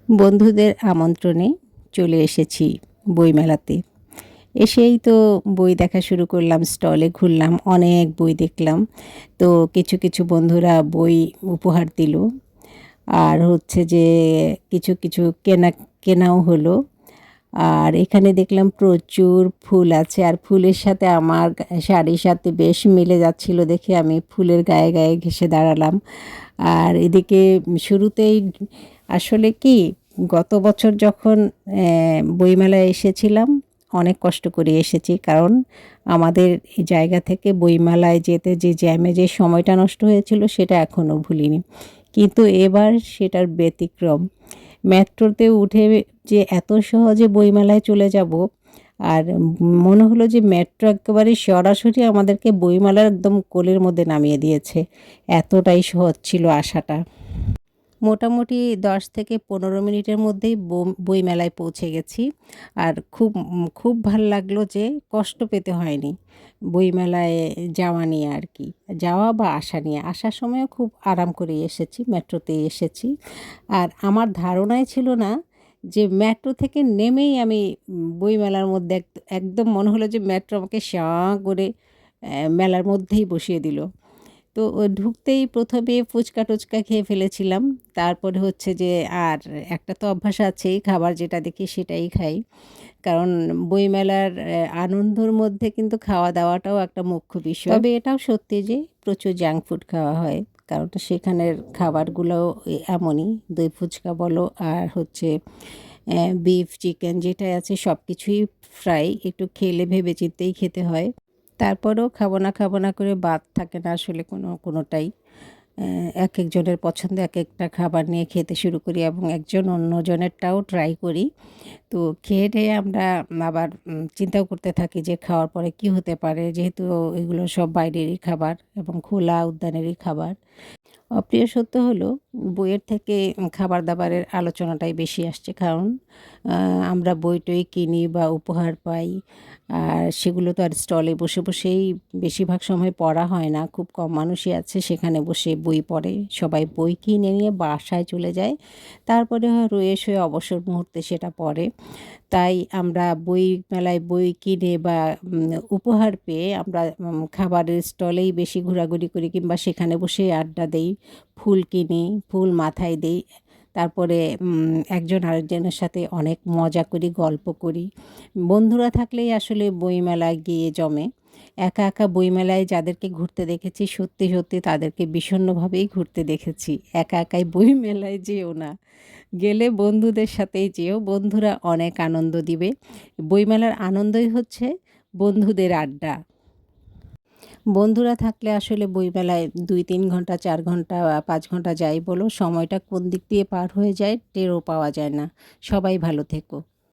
বন্ধুদের আমন্ত্রণে চলে এসেছি বইমেলাতে। এসেই তো বই দেখা শুরু করলাম, স্টলে ঘুরলাম, অনেক বই দেখলাম। তো কিছু বন্ধুরা বই উপহার দিল। আর হচ্ছে যে কিছু কেনাও হলো। আর এখানে দেখলাম প্রচুর ফুল আছে, আর ফুলের সাথে আমার শাড়ির সাথে বেশ মিলে যাচ্ছিল দেখে আমি ফুলের গায়ে ঘেঁষে দাঁড়ালাম। আর এদিকে শুরুতেই আসলে কি, গত বছর যখন বইমেলায় এসেছিলাম, অনেক কষ্ট করে এসেছি, কারণ আমাদের এই জায়গা থেকে বইমেলায় যেতে যে জ্যামে যে সময়টা নষ্ট হয়েছিল সেটা এখনও ভুলিনি। কিন্তু এবার সেটার ব্যতিক্রম। মেট্রোতে উঠে যে এত সহজে বইমেলায় চলে যাব, আর মনে হলো যে মেট্রো একেবারে সরাসরি আমাদেরকে বইমেলার একদম কোলের মধ্যে নামিয়ে দিয়েছে। এতটাই সহজ ছিল আসাটা। মোটামুটি ১০ থেকে ১৫ মিনিটের মধ্যেই বইমেলায় পৌঁছে গেছি। আর খুব ভাল লাগলো যে কষ্ট পেতে হয়নি বইমেলায় যাওয়া নিয়ে আর কি। যাওয়া বা আসা নিয়ে। আসার সময়ও খুব আরাম করেই এসেছি, মেট্রোতেই এসেছি। আর আমার ধারণাই ছিল না যে মেট্রো থেকে নেমেই আমি বইমেলার মধ্যে একদম মনে হলো যে মেট্রো আমাকে সাঁ করে মেলার মধ্যেই বসিয়ে দিল। তো ঢুকতেই ১ম এ ফুচকা-টুচকা খেয়ে ফেলেছিলাম। তারপরে হচ্ছে যে আর একটা তো অভ্যাস আছেই, খাবার যেটা দেখি সেটাই খাই। কারণ বইমেলার আনন্দর মধ্যে কিন্তু খাওয়া-দাওয়াটাও একটা মুখ্য বিষয়। তবে এটাও সত্যি যে প্রচুর জাঙ্ক ফুড খাওয়া হয়। কারণ সেখানের খাবারগুলোও এমনই। দই ফুচকা বলো আর হচ্ছে বিফ, চিকেন যেটাই আছে সব কিছুই ফ্রাই। একটু খেলে ভেবে চিন্তেই খেতে হয়। তারপরেও খাবো না করে বাদ থাকে না আসলে কোনোটাই। একেকজনের পছন্দ একেকটা খাবার নিয়ে খেতে শুরু করি এবং একজন অন্যজনেরটাও ট্রাই করি। তো খেয়ে-টেয়ে আমরা আবার চিন্তাও করতে থাকি যে খাওয়ার পরে কী হতে পারে? যেহেতু এগুলো সব বাইরেরই খাবার এবং খোলা উদ্যানেরই খাবার। অপ্রিয় সত্য হলো বইয়ের থেকে খাবার-দাবারের আলোচনাটাই বেশি আসছে। কারণ আমরা বই-টই কিনি বা উপহার পাই। আর সেগুলো তো আর স্টলে বসেই বেশিরভাগ সময় পড়া হয় না। খুব কম মানুষই আছে সেখানে বসে বই পড়ে। সবাই বই কিনে নিয়ে বাসায় চলে যায়। তারপরে হয় রয়ে-সয়ে অবসর মুহূর্তে সেটা পড়ে। তাই আমরা বই মেলায় বই কিনে বা উপহার পেয়ে আমরা খাবারের স্টলেই বেশি ঘোরাঘুরি করি, কিংবা সেখানে বসেই আড্ডা দেই। ফুল কিনি, ফুল মাথায় দেই। তারপরে একজন আরেকজনের সাথে অনেক মজা করি, গল্প করি। বন্ধুরা থাকলেই আসলে বইমেলায় গিয়ে জমে। একা বইমেলায় যাদেরকে ঘুরতে দেখেছি সত্যি তাদেরকে বিষণ্ণভাবেই ঘুরতে দেখেছি। একাই বইমেলায় যেও না। গেলে বন্ধুদের সাথেই যেও, বন্ধুরা অনেক আনন্দ দিবে। বইমেলার আনন্দই হচ্ছে বন্ধুদের আড্ডা। বন্ধুরা থাকলে আসলে বইমেলায় ২-৩ ঘন্টা, ৪ ঘন্টা, ৫ ঘন্টা যাই বলো, সময়টা কোন দিক দিয়ে পার হয়ে যায় টেরও পাওয়া যায় না। সবাই ভালো থেকো।